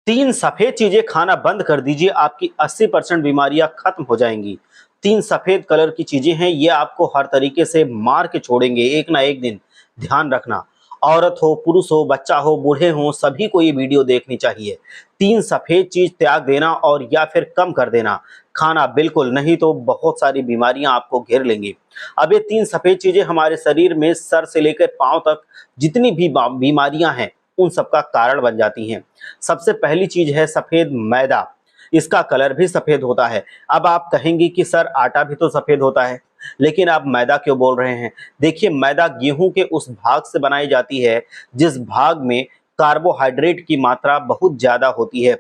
3 सफेद चीजें खाना बंद कर दीजिए, आपकी 80% बीमारियां खत्म हो जाएंगी। 3 सफेद कलर की चीजें हैं, ये आपको हर तरीके से मार के छोड़ेंगे एक ना एक दिन। ध्यान रखना, औरत हो, पुरुष हो, बच्चा हो, बूढ़े हो, सभी को ये वीडियो देखनी चाहिए। 3 सफेद चीज त्याग देना और या फिर कम कर देना, खाना बिल्कुल नहीं तो बहुत सारी बीमारियां आपको घेर लेंगी। अब ये 3 सफेद चीजें हमारे शरीर में सर से लेकर पांव तक जितनी भी बीमारियां हैं उन सबका कारण बन जाती हैं। सबसे पहली चीज है सफेद मैदा। इसका कलर भी सफेद होता है। अब आप कहेंगे कि सर आटा भी तो सफेद होता है, लेकिन आप मैदा क्यों बोल रहे हैं? देखिए, मैदा गेहूं के उस भाग से बनाई जाती है जिस भाग में कार्बोहाइड्रेट की मात्रा बहुत ज्यादा होती है।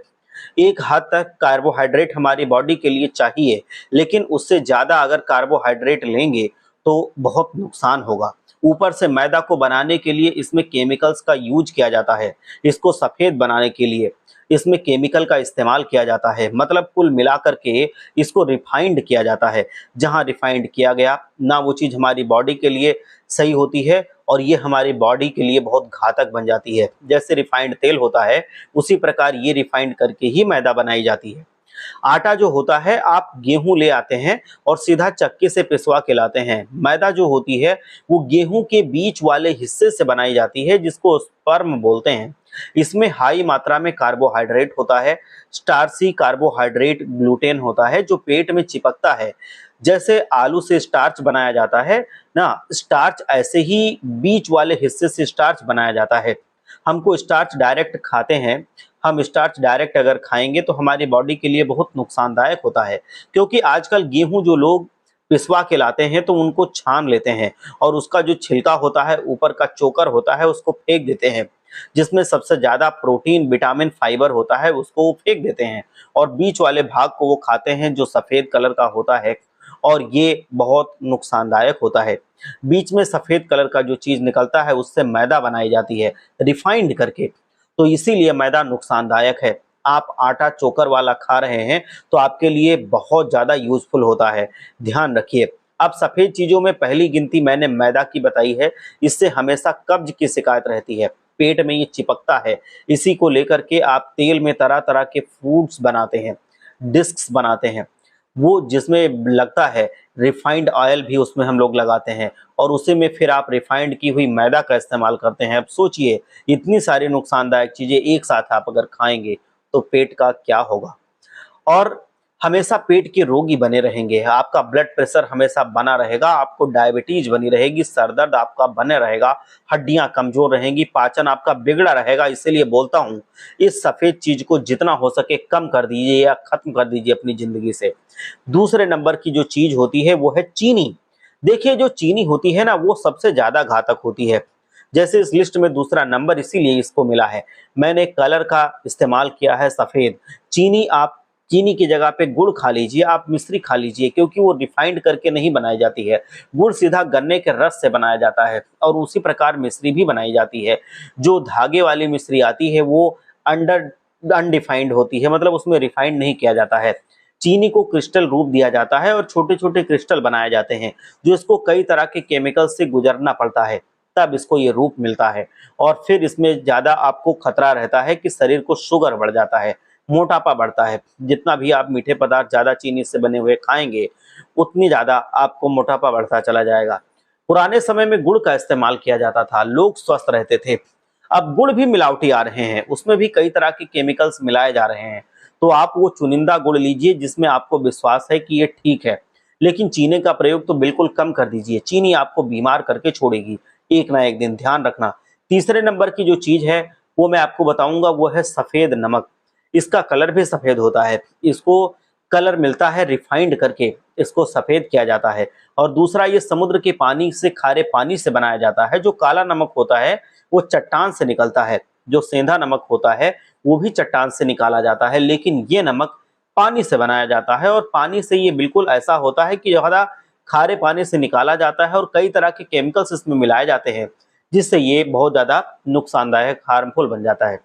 एक हद तक कार्बोहाइड्रेट हमारी बॉडी के लिए चाहिए, लेकिन उससे ज्यादा अगर कार्बोहाइड्रेट लेंगे तो बहुत नुकसान होगा। ऊपर से मैदा को बनाने के लिए इसमें केमिकल्स का यूज किया जाता है। इसको सफेद बनाने के लिए इसमें केमिकल का इस्तेमाल किया जाता है। मतलब कुल मिलाकर के इसको रिफाइंड किया जाता है। जहां रिफाइंड किया गया ना, वो चीज हमारी बॉडी के लिए सही होती है और ये हमारी बॉडी के लिए बहुत घातक बन जाती है। जैसे रिफाइंड तेल होता है, उसी प्रकार ये रिफाइंड करके ही मैदा बनाई जाती है। आटा जो होता है, आप गेहूं ले आते हैं और सीधा चक्की से पिसवा के लाते हैं। मैदा जो होती है वो गेहूं के बीच वाले हिस्से से बनाई जाती है, जिसको स्पर्म बोलते हैं। इसमें हाई मात्रा में कार्बोहाइड्रेट होता है। स्टार्ची कार्बोहाइड्रेट ग्लूटेन होता है जो पेट में चिपकता है। जैसे आलू से स्टार्च बनाया जाता है ना, स्टार्च ऐसे ही बीच वाले हिस्से से स्टार्च बनाया जाता है। हमको स्टार्च डायरेक्ट खाते हैं, हम स्टार्च डायरेक्ट अगर खाएंगे तो हमारी बॉडी के लिए बहुत नुकसानदायक होता है। क्योंकि आजकल गेहूं जो लोग पिसवा के लाते हैं तो उनको छान लेते हैं और उसका जो छिलका होता है, ऊपर का चोकर होता है, उसको फेंक देते हैं। जिसमें सबसे ज्यादा प्रोटीन, विटामिन, फाइबर होता है, उसको वो फेंक देते हैं और बीच वाले भाग को वो खाते हैं जो सफेद कलर का होता है, और ये बहुत नुकसानदायक होता है। बीच में सफेद कलर का जो चीज निकलता है उससे मैदा बनाई जाती है रिफाइंड करके, तो इसीलिए मैदा नुकसानदायक है। आप आटा चोकर वाला खा रहे हैं तो आपके लिए बहुत ज्यादा यूजफुल होता है। ध्यान रखिए। अब सफेद चीजों में पहली गिनती मैंने मैदा की बताई है। इससे हमेशा कब्ज की शिकायत रहती है, पेट में ये चिपकता है। इसी को लेकर के आप तेल में तरह तरह के फूड्स बनाते हैं, डिस्क्स बनाते हैं, वो जिसमें लगता है रिफाइंड ऑयल भी उसमें हम लोग लगाते हैं, और उसी में फिर आप रिफाइंड की हुई मैदा का इस्तेमाल करते हैं। अब सोचिए, इतनी सारी नुकसानदायक चीजें एक साथ आप अगर खाएंगे तो पेट का क्या होगा। और हमेशा पेट के रोगी बने रहेंगे, आपका ब्लड प्रेशर हमेशा बना रहेगा, आपको डायबिटीज बनी रहेगी, सर दर्द आपका बने रहेगा, हड्डियां कमजोर रहेंगी, पाचन आपका बिगड़ा रहेगा। इसीलिए बोलता हूं, इस सफेद चीज को जितना हो सके कम कर दीजिए या खत्म कर दीजिए अपनी जिंदगी से। दूसरे नंबर की जो चीज होती है वो है चीनी। देखिए, जो चीनी होती है ना, वो सबसे ज्यादा घातक होती है। जैसे इस लिस्ट में दूसरा नंबर इसीलिए इसको मिला है, मैंने कलर का इस्तेमाल किया है सफेद। चीनी, आप चीनी की जगह पे गुड़ खा लीजिए, आप मिश्री खा लीजिए, क्योंकि वो रिफाइंड करके नहीं बनाई जाती है। गुड़ सीधा गन्ने के रस से बनाया जाता है और उसी प्रकार मिश्री भी बनाई जाती है। जो धागे वाली मिश्री आती है वो अंडर अनडिफाइंड होती है, मतलब उसमें रिफाइंड नहीं किया जाता है। चीनी को क्रिस्टल रूप दिया जाता है और छोटे छोटे क्रिस्टल बनाए जाते हैं, जो इसको कई तरह के केमिकल से गुजरना पड़ता है, तब इसको ये रूप मिलता है। और फिर इसमें ज्यादा आपको खतरा रहता है कि शरीर को शुगर बढ़ जाता है, मोटापा बढ़ता है। जितना भी आप मीठे पदार्थ ज्यादा चीनी से बने हुए खाएंगे, उतनी ज्यादा आपको मोटापा बढ़ता चला जाएगा। पुराने समय में गुड़ का इस्तेमाल किया जाता था, लोग स्वस्थ रहते थे। अब गुड़ भी मिलावटी आ रहे हैं, उसमें भी कई तरह के केमिकल्स मिलाए जा रहे हैं। तो आप वो चुनिंदा गुड़ लीजिए जिसमें आपको विश्वास है कि ये ठीक है, लेकिन चीनी का प्रयोग तो बिल्कुल कम कर दीजिए। चीनी आपको बीमार करके छोड़ेगी एक ना एक दिन, ध्यान रखना। तीसरे नंबर की जो चीज है वो मैं आपको बताऊंगा, वो है सफेद नमक। इसका कलर भी सफेद होता है, इसको कलर मिलता है रिफाइंड करके, इसको सफेद किया जाता है। और दूसरा, ये समुद्र के पानी से, खारे पानी से बनाया जाता है। जो काला नमक होता है वो चट्टान से निकलता है, जो सेंधा नमक होता है वो भी चट्टान से निकाला जाता है, लेकिन ये नमक पानी से बनाया जाता है। और पानी से ये बिल्कुल ऐसा होता है कि ज्यादा खारे पानी से निकाला जाता है और कई तरह के केमिकल्स इसमें मिलाए जाते हैं, जिससे ये बहुत ज्यादा नुकसानदायक, हार्मफुल बन जाता है।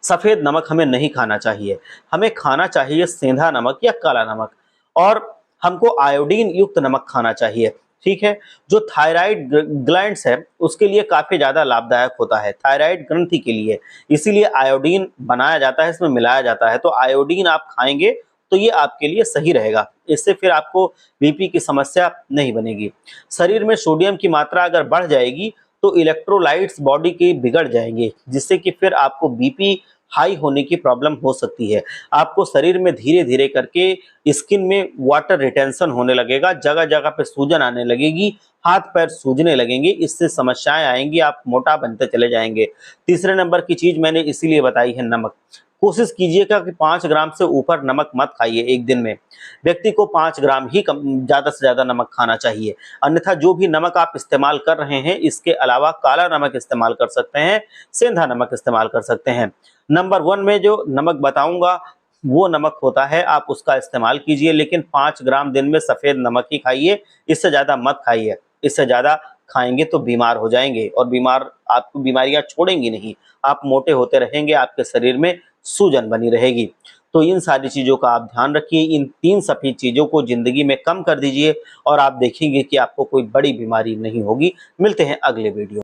सफेद नमक हमें नहीं खाना चाहिए, हमें खाना चाहिए सेंधा नमक या काला नमक। और हमको आयोडीन युक्त नमक खाना चाहिए। ठीक है। जो थायराइड ग्लैंड्स है उसके लिए काफी ज्यादा लाभदायक होता है, थायराइड ग्रंथि के लिए, इसीलिए आयोडीन बनाया जाता है, इसमें मिलाया जाता है। तो आयोडीन आप खाएंगे तो ये आपके लिए सही रहेगा, इससे फिर आपको बीपी की समस्या नहीं बनेगी। शरीर में सोडियम की मात्रा अगर बढ़ जाएगी तो इलेक्ट्रोलाइट्स बॉडी के बिगड़ जाएंगे, जिससे कि फिर आपको बीपी हाई होने की प्रॉब्लम हो सकती है। आपको शरीर में धीरे धीरे करके स्किन में वाटर रिटेंशन होने लगेगा, जगह जगह पे सूजन आने लगेगी, हाथ पैर सूजने लगेंगे, इससे समस्याएं आएंगी, आप मोटा बनते चले जाएंगे। तीसरे नंबर की चीज मैंने इसीलिए बताई है नमक। कोशिश कीजिएगा कि 5 ग्राम से ऊपर नमक मत खाइए एक दिन में। व्यक्ति को 5 ग्राम ही कम ज्यादा से ज्यादा नमक खाना चाहिए। अन्यथा जो भी नमक आप इस्तेमाल कर रहे हैं, इसके अलावा काला नमक इस्तेमाल कर सकते हैं, सेंधा नमक इस्तेमाल कर सकते हैं। नंबर 1 में जो नमक बताऊंगा वो नमक होता है, आप उसका इस्तेमाल कीजिए, लेकिन 5 ग्राम दिन में सफेद नमक ही खाइए, इससे ज्यादा मत खाइए। इससे ज्यादा खाएंगे तो बीमार हो जाएंगे और आपको बीमारियां छोड़ेंगी नहीं, आप मोटे होते रहेंगे, आपके शरीर में सूजन बनी रहेगी। तो इन सारी चीजों का आप ध्यान रखिए, इन 3 सफेद चीजों को जिंदगी में कम कर दीजिए और आप देखेंगे कि आपको कोई बड़ी बीमारी नहीं होगी। मिलते हैं अगले वीडियो।